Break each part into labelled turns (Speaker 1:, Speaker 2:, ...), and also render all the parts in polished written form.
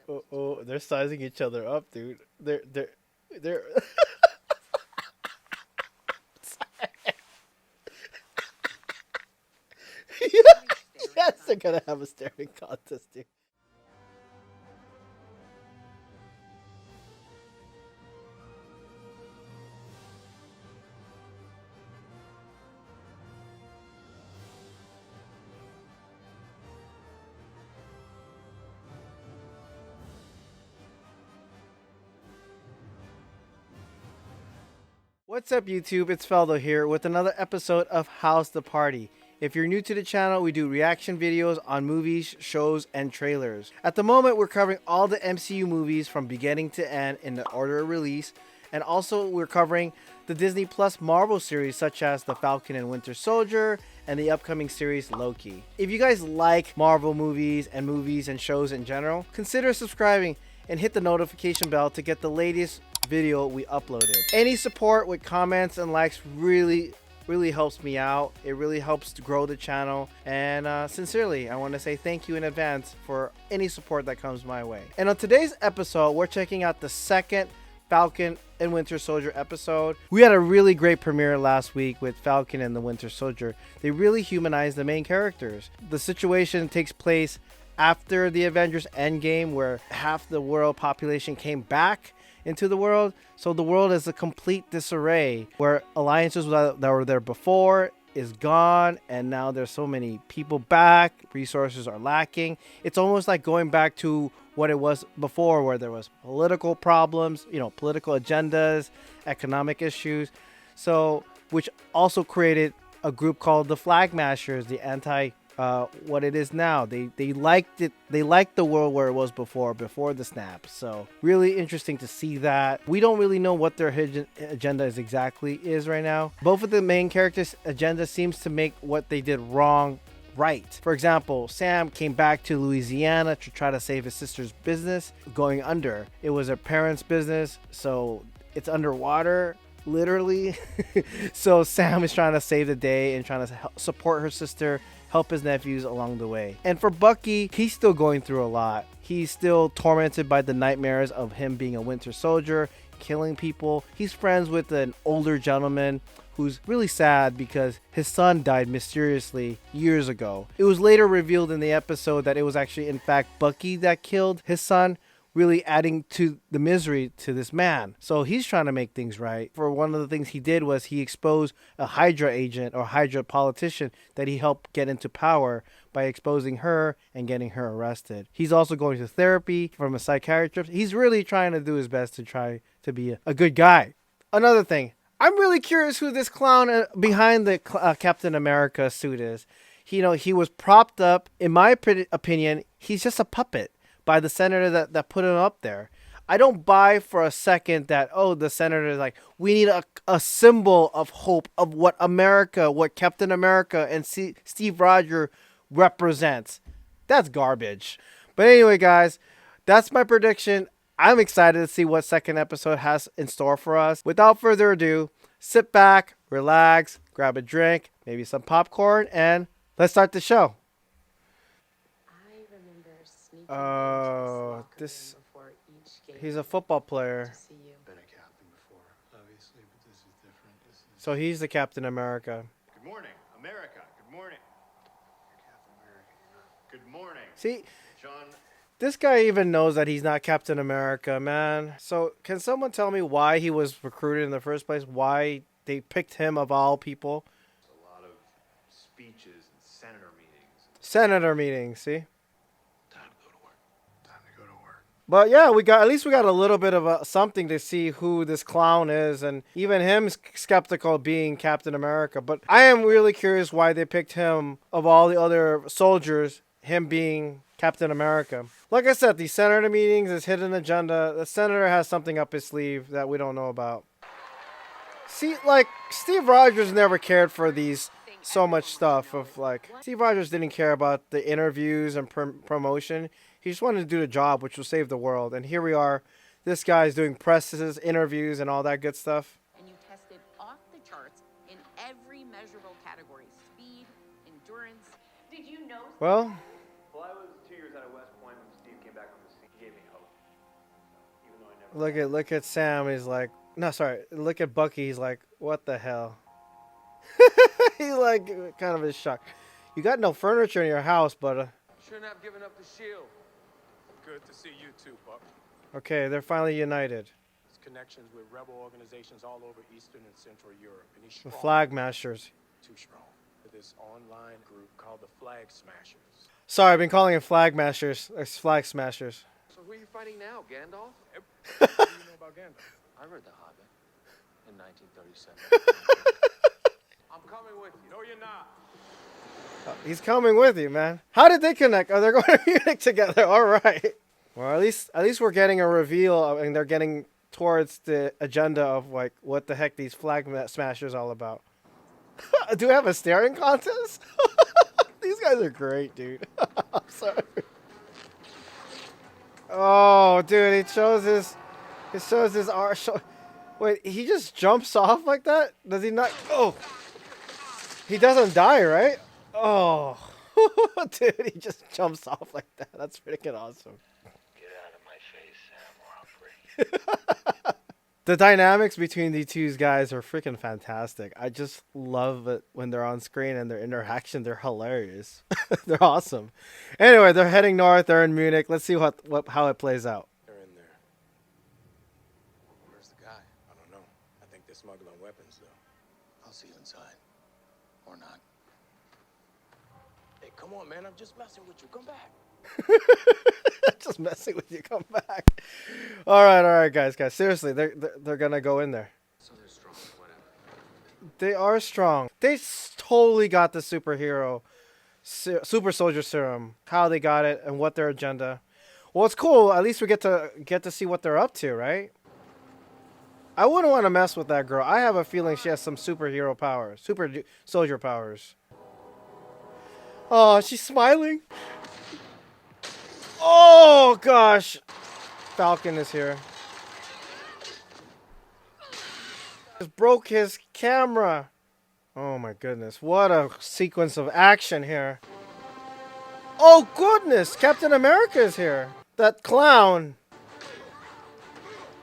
Speaker 1: Oh, they're sizing each other up, dude. They're. Yes, they're gonna have a staring contest, dude. What's up, YouTube? It's Feldo here with another episode of How's the Party. If you're new to the channel, we do reaction videos on movies, shows, and trailers. At the moment, we're covering all the MCU movies from beginning to end in the order of release, and also we're covering the Disney Plus Marvel series such as The Falcon and Winter Soldier and the upcoming series Loki. If you guys like Marvel movies and shows in general, consider subscribing and hit the notification bell to get the latest video we uploaded. Any support with comments and likes really helps me out. It really helps to grow the channel, and sincerely I want to say thank you in advance for any support that comes my way. And on today's episode, we're checking out the second Falcon and Winter Soldier episode. We had a really great premiere last week with Falcon and the Winter Soldier. They really humanized the main characters. The situation takes place after the Avengers Endgame, where half the world population came back into the world. So the world is a complete disarray, where alliances that were there before is gone, and now there's so many people back, resources are lacking. It's almost like going back to what it was before, where there was political problems, political agendas, economic issues. So which also created a group called the FlagSmashers, the anti what it is now. They liked it. They liked the world where it was before the snap. So really interesting to see that. We don't really know what their agenda is right now. Both of the main characters' agenda seems to make what they did wrong right. For example, Sam came back to Louisiana to try to save his sister's business going under. It was her parents' business, so it's underwater, literally. So Sam is trying to save the day and trying to support her sister, help his nephews along the way. And for Bucky, he's still going through a lot. He's still tormented by the nightmares of him being a Winter Soldier, killing people. He's friends with an older gentleman who's really sad because his son died mysteriously years ago. It was later revealed in the episode that it was actually in fact Bucky that killed his son, really adding to the misery to this man. So he's trying to make things right. For one of the things he did was he exposed a Hydra agent or Hydra politician that he helped get into power by exposing her and getting her arrested. He's also going to therapy from a psychiatrist. He's really trying to do his best to try to be a good guy. Another thing, I'm really curious who this clown behind the Captain America suit is. He was propped up. In my opinion, he's just a puppet by the senator that put him up there. I don't buy for a second that, the senator is like, we need a symbol of hope of what Captain America and Steve Rogers represents. That's garbage. But anyway, guys, that's my prediction. I'm excited to see what second episode has in store for us. Without further ado, sit back, relax, grab a drink, maybe some popcorn, and let's start the show. Oh, he's a football player.
Speaker 2: Been a captain before, obviously, but this is different.
Speaker 1: So he's the Captain America.
Speaker 2: Good morning, America. Good morning. Captain America. Good morning.
Speaker 1: See,
Speaker 2: John.
Speaker 1: this guy even knows that he's not Captain America, man. So can someone tell me why he was recruited in the first place? Why they picked him of all people?
Speaker 2: A lot of speeches and senator meetings.
Speaker 1: Senator meetings, see?
Speaker 2: Time to go to work.
Speaker 1: But yeah, at least we got a little bit of something to see who this clown is, and even him skeptical being Captain America. But I am really curious why they picked him of all the other soldiers, him being Captain America. Like I said, these senator meetings, this hidden agenda, the senator has something up his sleeve that we don't know about. See, like, Steve Rogers never cared for so much stuff of Steve Rogers didn't care about the interviews and promotion. He just wanted to do the job, which will save the world. And here we are. This guy's doing presses, interviews, and all that good stuff.
Speaker 3: And you tested off the charts in every measurable category: speed, endurance. Did you know?
Speaker 1: Well,
Speaker 4: I was 2 years out of West Point when Steve came back on the scene.
Speaker 2: gave me hope. Even though I never.
Speaker 1: Look at Sam. He's like, no, sorry. Look at Bucky. He's like, what the hell? He's like, kind of in shock. You got no furniture in your house, but.
Speaker 4: Shouldn't have given up the shield.
Speaker 2: Good to see you too, Buck.
Speaker 1: Okay, they're finally united.
Speaker 2: His connections with rebel organizations all over Eastern and Central Europe, and he's
Speaker 1: The
Speaker 2: strong.
Speaker 1: FlagSmashers.
Speaker 2: Too strong. With this online group called the FlagSmashers.
Speaker 1: Sorry, I've been calling it FlagSmashers. It's FlagSmashers.
Speaker 4: So who are you fighting now, Gandalf?
Speaker 2: What do you know about Gandalf?
Speaker 4: I read The Hobbit in 1937. I'm coming with you.
Speaker 2: No, you're not.
Speaker 1: He's coming with you, man. How did they connect? Oh, they're going to reunite together. All right. Well, at least we're getting a reveal, and they're getting towards the agenda of like what the heck these flag smashers all about. Do we have a staring contest? These guys are great, dude. I'm sorry. Oh, dude, it shows his arm. Wait, he just jumps off like that? Does he not? Oh, he doesn't die, right? Oh, dude, he just jumps off like that. That's freaking awesome.
Speaker 4: Get out of my face, Sam, or I'll break.
Speaker 1: The dynamics between these two guys are freaking fantastic. I just love it when they're on screen and their interaction. They're hilarious. They're awesome. Anyway, they're heading north. They're in Munich. Let's see how it plays out.
Speaker 2: They're in there. Where's the guy? I don't know. I think they're smuggling weapons, though.
Speaker 4: I'll see you inside. Or not.
Speaker 2: Hey, come on, man. I'm just messing with you. Come back.
Speaker 1: Just messing with you. Come back. All right, guys. Seriously, they're gonna go in there.
Speaker 4: So they're strong, whatever.
Speaker 1: They are strong. They totally got the superhero, super soldier serum. How they got it and what their agenda. Well, it's cool. At least we get to see what they're up to, right? I wouldn't want to mess with that girl. I have a feeling she has some superhero powers, super soldier powers. Oh, she's smiling. Oh gosh, Falcon is here. Just broke his camera. Oh my goodness, what a sequence of action here. Oh goodness, Captain America is here. That clown.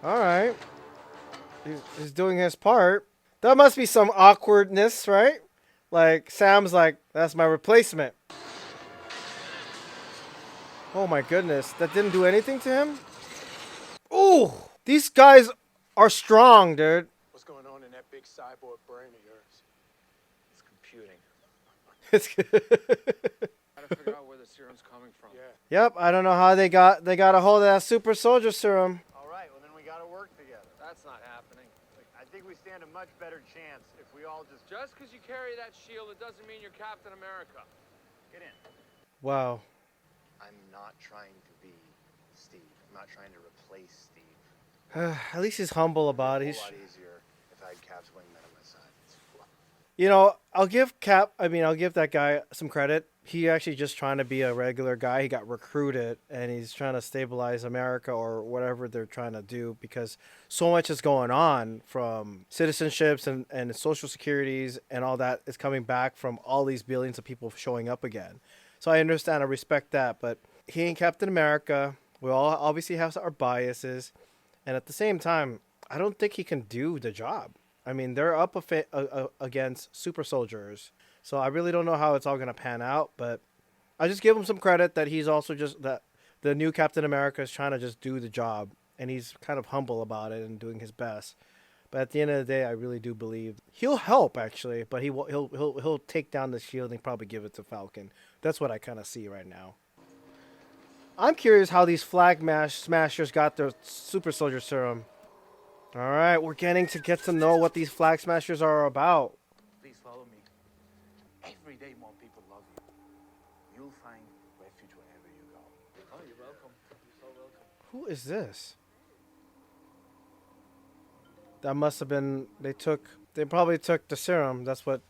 Speaker 1: All right, he's doing his part. That must be some awkwardness, right? Like Sam's like, that's my replacement. Oh my goodness, that didn't do anything to him? Ooh, these guys are strong, dude.
Speaker 2: What's going on in that big cyborg brain of yours?
Speaker 4: It's computing.
Speaker 1: It's good.
Speaker 4: Gotta figure out where the serum's coming from.
Speaker 2: Yeah.
Speaker 1: Yep, I don't know how they got a hold of that super soldier serum.
Speaker 5: All right, well then we got to work together.
Speaker 4: That's not happening.
Speaker 5: I think we stand a much better chance if we all just
Speaker 4: Just because you carry that shield, it doesn't mean you're Captain America.
Speaker 5: get in.
Speaker 1: Wow.
Speaker 5: I'm not trying to be Steve. I'm not trying to replace Steve.
Speaker 1: At least he's humble about it.
Speaker 5: It's
Speaker 1: He's,
Speaker 5: a whole lot easier if I had Cap's wingman on my side.
Speaker 1: you know, I'll give that guy some credit. He actually just trying to be a regular guy. He got recruited and he's trying to stabilize America or whatever they're trying to do because so much is going on from citizenships and social securities and all that is coming back from all these billions of people showing up again. So I understand, I respect that, but he ain't Captain America. We all obviously have our biases. And at the same time, I don't think he can do the job. I mean, they're up against super soldiers. So I really don't know how it's all going to pan out. But I just give him some credit that he's also just that the new Captain America is trying to just do the job. And he's kind of humble about it and doing his best. But at the end of the day, I really do believe he'll help actually, but he'll take down the shield and probably give it to Falcon. That's what I kind of see right now. I'm curious how these FlagSmashers got their super soldier serum. All right, we're getting to know what these FlagSmashers are about.
Speaker 5: Please follow me. Every day more people love you. You'll find refuge wherever you go.
Speaker 4: Oh, you're welcome. You're so welcome.
Speaker 1: Who is this? That must have been they probably took the serum. That's what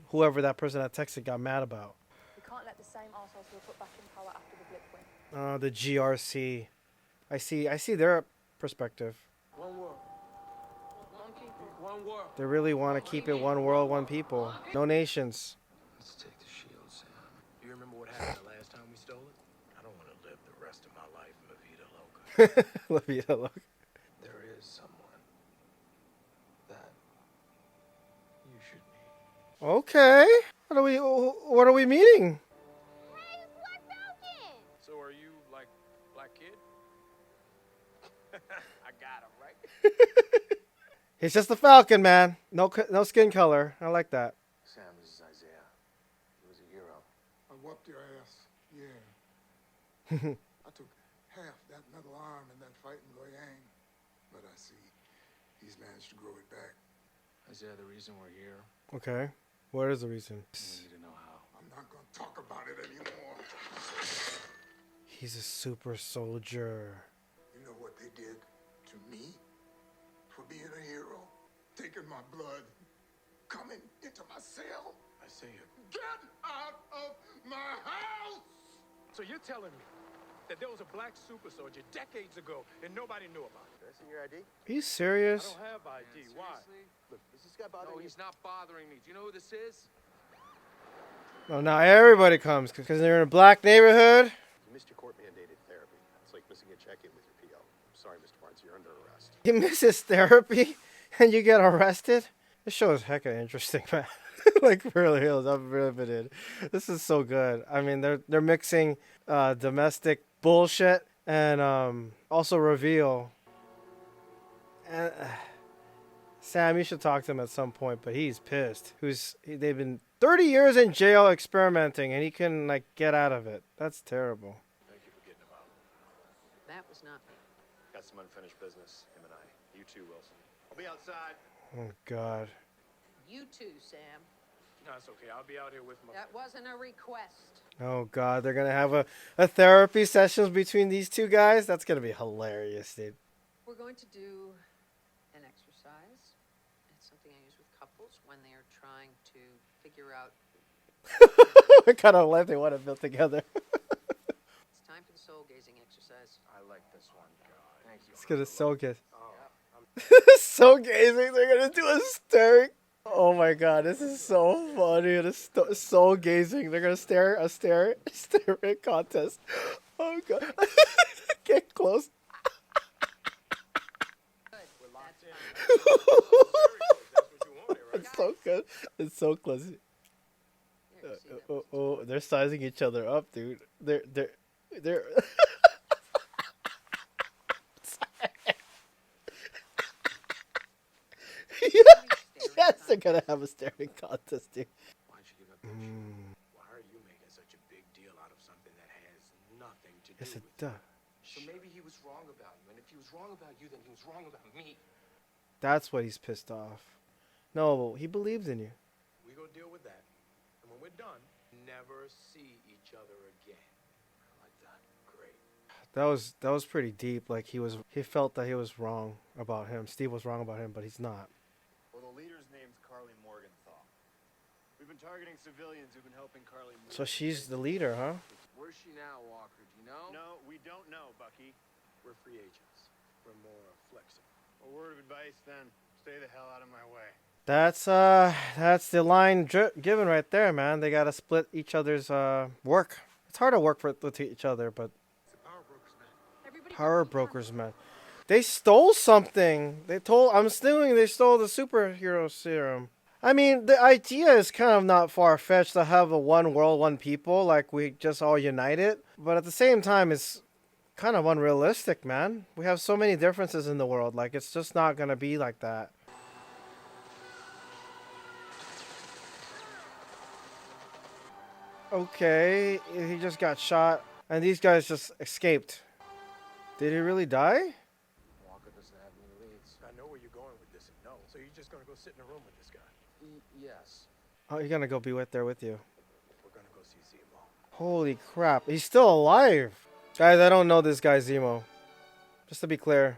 Speaker 1: whoever that person that texted got mad about.
Speaker 6: We can't let the same arseholes who were put back in power after the blip win.
Speaker 1: The GRC. I see their perspective.
Speaker 4: One world. One people. One world.
Speaker 1: They really want to keep it one world, one people. No nations.
Speaker 4: Let's take the shield, Sam.
Speaker 2: Do you remember what happened the last time we stole it? I don't want to live the rest of my life
Speaker 1: Levita look.
Speaker 4: There is someone that you should meet.
Speaker 1: Okay. What are we meeting?
Speaker 7: Hey, Black Falcon!
Speaker 4: So are you like Black Kid? I got him, right?
Speaker 1: He's just the Falcon, man. No skin color. I like that.
Speaker 4: Sam, this is Isaiah. He was a hero.
Speaker 8: I whooped your ass. Yeah. I took half that metal arm in that fight in Loyang. But I see he's managed to grow it back.
Speaker 4: Isaiah, the reason we're here,
Speaker 1: Okay. What is the reason?
Speaker 4: we need to know how.
Speaker 8: I'm not going to talk about it anymore.
Speaker 1: He's a super soldier.
Speaker 8: You know what they did to me for being a hero? Taking my blood, coming into my cell.
Speaker 4: Isaiah.
Speaker 8: Get out of my house!
Speaker 9: So you're telling me that there was a black super soldier decades ago and nobody knew about it?
Speaker 2: Did I see your ID?
Speaker 1: Are you
Speaker 9: I
Speaker 1: serious?
Speaker 9: don't have ID.
Speaker 4: Man,
Speaker 9: Why?
Speaker 4: seriously?
Speaker 2: Look, is this guy bothering
Speaker 4: No,
Speaker 2: you?
Speaker 4: he's not bothering me. Do you know who this is?
Speaker 1: No, now everybody comes because they're in a black neighborhood.
Speaker 2: You missed your court-mandated therapy. It's like missing a check-in with your PO. I'm sorry, Mr. Barnes, you're under arrest.
Speaker 1: He misses therapy and you get arrested. This show is hecka interesting, man. Like really is. I'm riveted. This is so good. I mean, they're mixing domestic bullshit and also reveal. And Sam, you should talk to him at some point, but he's pissed. They've been 30 years in jail experimenting, and he can like get out of it. That's terrible.
Speaker 2: Thank you for getting him out.
Speaker 3: That was not me.
Speaker 2: Got some unfinished business, him and I. You too, Wilson. I'll be outside.
Speaker 1: Oh God.
Speaker 3: You too, Sam.
Speaker 9: No, it's okay. I'll be out here with my...
Speaker 3: That wasn't a request.
Speaker 1: Oh God, they're gonna have a therapy sessions between these two guys. That's gonna be hilarious, dude.
Speaker 3: We're going to do an exercise. It's something I use with couples when they are trying to figure out.
Speaker 1: What kind of life they want to build together.
Speaker 3: It's time for the soul gazing exercise.
Speaker 4: I like this one. God. Thank you.
Speaker 1: It's gonna so good.
Speaker 4: Oh,
Speaker 1: So gazing. They're gonna do a staring. Oh my God, this is so funny. Soul gazing. They're gonna stare staring contest. Oh God. Get close.
Speaker 3: Good.
Speaker 9: We're locked
Speaker 3: That's
Speaker 9: in.
Speaker 3: fine.
Speaker 9: That's what you wanted, right?
Speaker 1: It's so good. It's so close.
Speaker 3: Here, see that
Speaker 1: Oh, oh, they're sizing each other up, dude. They're Yes, they're gonna have a staring contest, dude.
Speaker 4: why'd you give up your shit?
Speaker 9: Why are you making such a big deal out of something that has nothing to do
Speaker 1: Yes, it
Speaker 9: with
Speaker 1: does.
Speaker 4: So maybe he was wrong about you, and if he was wrong about you, then he was wrong about me.
Speaker 1: That's what he's pissed off. No, he believes in you.
Speaker 9: We go deal with that. And when we're done, never see each other again.
Speaker 4: I like that.
Speaker 9: Great.
Speaker 1: That was pretty deep. Like he felt that he was wrong about him. Steve was wrong about him, but he's not.
Speaker 2: Well, the leader's name's Carly Morgenthau. We've been targeting civilians who've been helping Carly move.
Speaker 1: So she's the leader, huh?
Speaker 4: Where's she now, Walker? Do you know?
Speaker 2: No, we don't know, Bucky.
Speaker 9: We're free agents. We're more flexible.
Speaker 2: A word of advice, then. Stay the hell out of my way.
Speaker 1: That's the line given right there, man. They gotta split each other's work. It's hard to work with each other, but
Speaker 9: It's the power brokers, man.
Speaker 3: Everybody
Speaker 1: power
Speaker 3: get calm.
Speaker 1: brokers, man. They stole something. I'm assuming they stole the superhero serum. I mean, the idea is kind of not far-fetched to have a one world, one people, like we just all united. But at the same time, it's kind of unrealistic, man. We have so many differences in the world. Like, it's just not gonna be like that. Okay, he just got shot, and these guys just escaped. Did he really die?
Speaker 4: Walker doesn't have any leads.
Speaker 9: I know where you're going with this. No. So you're just going to go sit in a room with this guy.
Speaker 4: Yes.
Speaker 1: Oh, you're gonna go be there with you.
Speaker 9: We're going to go see Zemo.
Speaker 1: Holy crap, he's still alive. Guys, I don't know this guy Zemo. Just to be clear.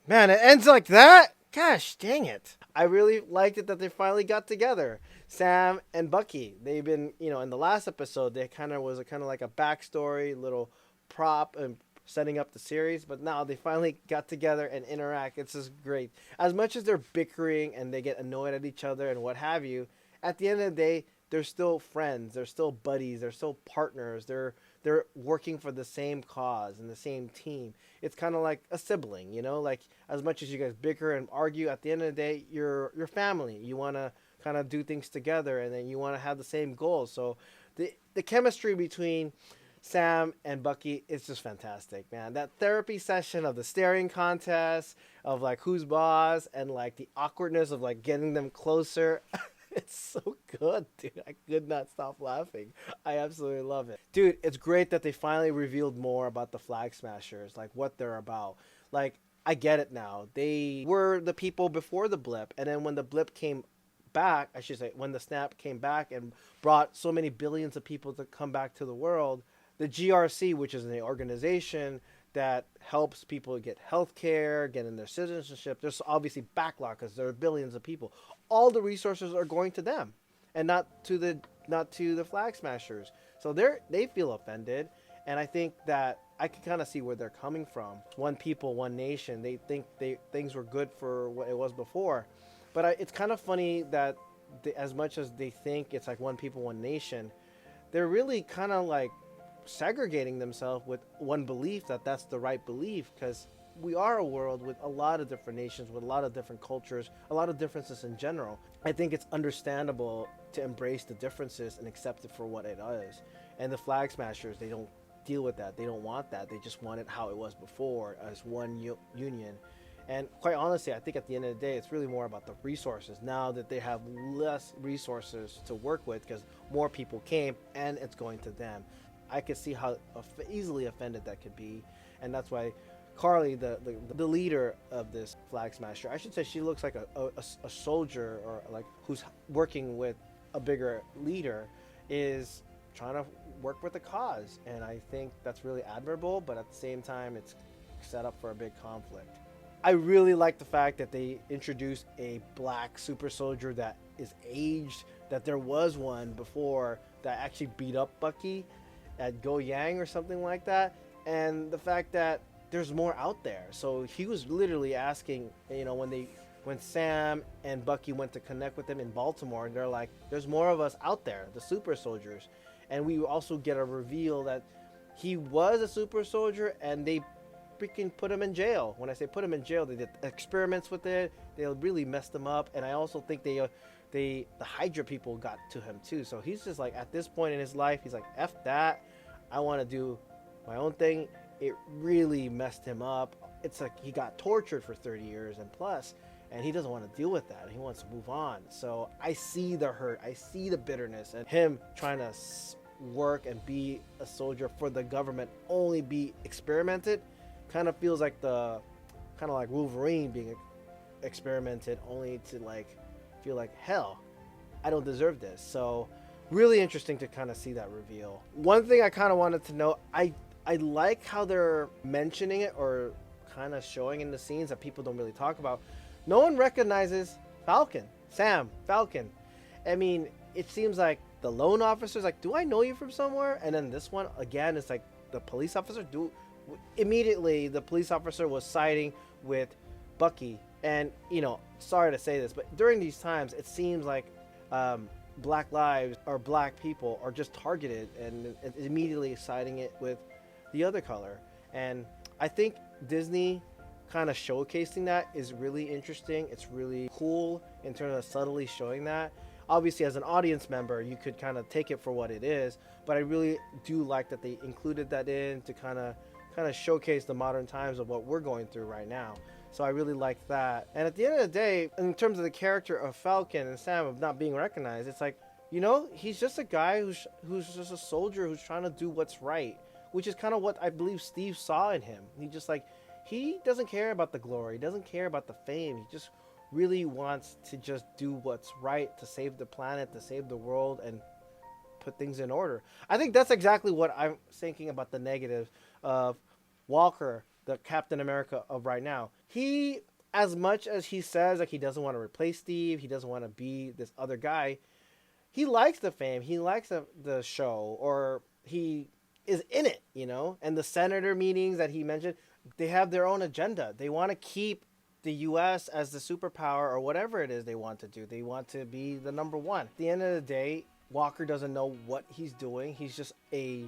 Speaker 1: Man, it ends like that? Gosh, dang it. I really liked it that they finally got together. Sam and Bucky. They've been, in the last episode, they kind of like a backstory, little prop and setting up the series. But now they finally got together and interact. It's just great. As much as they're bickering and they get annoyed at each other and what have you, at the end of the day, they're still friends. They're still buddies. They're still partners. They're they're working for the same cause and the same team. It's kind of like a sibling, you know, like as much as you guys bicker and argue, at the end of the day, you're family. You want to kind of do things together, and then you want to have the same goals. So the chemistry between Sam and Bucky is just fantastic, man. That therapy session of the staring contest, of like who's boss, and like the awkwardness of like getting them closer. It's so good, dude. I could not stop laughing. I absolutely love it. Dude, it's great that they finally revealed more about the FlagSmashers, like what they're about. Like, I get it now. They were the people before the blip, and then when the blip came back, I should say, when the snap came back and brought so many billions of people to come back to the world, the GRC, which is an organization that helps people get health care, get in their citizenship. There's obviously backlog because there are billions of people. All the resources are going to them, and not to the FlagSmashers. So they feel offended, and I think that I can kind of see where they're coming from. One people, one nation. They think things were good for what it was before, but it's kind of funny that as much as they think it's like one people, one nation, they're really kind of like segregating themselves with one belief that's the right belief, because we are a world with a lot of different nations, with a lot of different cultures, a lot of differences in general. I think it's understandable to embrace the differences and accept it for what it is. And the FlagSmashers, they don't deal with that. They don't want that. They just want it how it was before, as one union. And quite honestly, I think at the end of the day, it's really more about the resources. Now that they have less resources to work with because more people came and it's going to them, I could see how easily offended that could be. And that's why Carly, the leader of this FlagSmasher, I should say she looks like a soldier, or like who's working with a bigger leader, is trying to work with the cause. And I think that's really admirable, but at the same time, it's set up for a big conflict. I really like the fact that they introduced a black super soldier that is aged, that there was one before that actually beat up Bucky at Go Yang or something like that. And the fact that there's more out there. So he was literally asking, you know, when Sam and Bucky went to connect with him in Baltimore, they're like, there's more of us out there, the super soldiers. And we also get a reveal that he was a super soldier, and they freaking put him in jail. When I say put him in jail, they did experiments with it. They really messed him up. And I also think the Hydra people got to him too. So he's just like, at this point in his life, he's like, F that. I want to do my own thing. It really messed him up. It's like he got tortured for 30 years and plus, and he doesn't want to deal with that. He wants to move on. So I see the hurt. I see the bitterness, and him trying to work and be a soldier for the government, only be experimented, kind of feels like like Wolverine being experimented, only to like feel like, hell, I don't deserve this. So really interesting to kind of see that reveal. One thing I kind of wanted to know, I like how they're mentioning it, or kind of showing in the scenes that people don't really talk about. No one recognizes Falcon. Falcon. I mean, it seems like the lone officer's like, do I know you from somewhere? And then this one, again, it's like the police officer. Immediately, the police officer was siding with Bucky. And, you know, sorry to say this, but during these times, it seems like black lives or black people are just targeted and immediately siding it with the other color. And I think Disney kind of showcasing that is really interesting. It's really cool in terms of subtly showing that. Obviously, as an audience member, you could kind of take it for what it is, but I really do like that they included that in to kind of showcase the modern times of what we're going through right now. So I really like that. And at the end of the day, in terms of the character of Falcon and Sam of not being recognized, it's like, you know, he's just a guy who's just a soldier who's trying to do what's right, which is kind of what I believe Steve saw in him. He doesn't care about the glory, he doesn't care about the fame. He just really wants to just do what's right, to save the planet, to save the world, and put things in order. I think that's exactly what I'm thinking about the negatives of Walker, the Captain America of right now. He, as much as he says like he doesn't want to replace Steve, he doesn't want to be this other guy, he likes the fame, he likes the show, or he is in it, you know. And the senator meetings that he mentioned, they have their own agenda. They want to keep the U.S. as the superpower, or whatever it is they want to do. They want to be the number one. At the end of the day, Walker doesn't know what he's doing. He's just a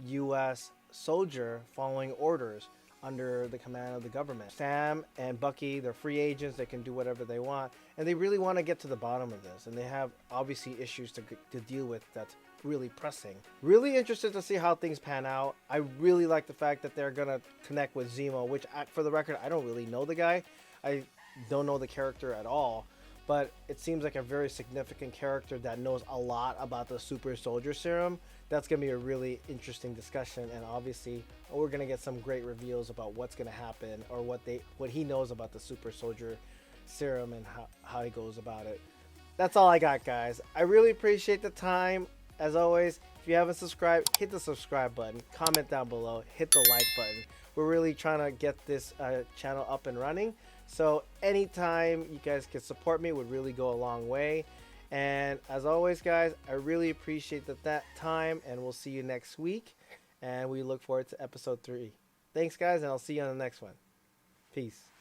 Speaker 1: U.S. soldier following orders under the command of the government. Sam and Bucky, they're free agents. They can do whatever they want. And they really want to get to the bottom of this. And they have obviously issues to deal with that's really pressing. Really interested to see how things pan out. I really like the fact that they're going to connect with Zemo, which for the record, I don't really know the guy. I don't know the character at all. But it seems like a very significant character that knows a lot about the super soldier serum. That's going to be a really interesting discussion, and obviously we're going to get some great reveals about what's going to happen, or what he knows about the super soldier serum and how he goes about it. That's all I got, guys. I really appreciate the time. As always, if you haven't subscribed, hit the subscribe button, comment down below, hit the like button. We're really trying to get this channel up and running. So anytime you guys can support me would really go a long way. And as always, guys, I really appreciate that time, and we'll see you next week. And we look forward to episode 3. Thanks, guys, and I'll see you on the next one. Peace.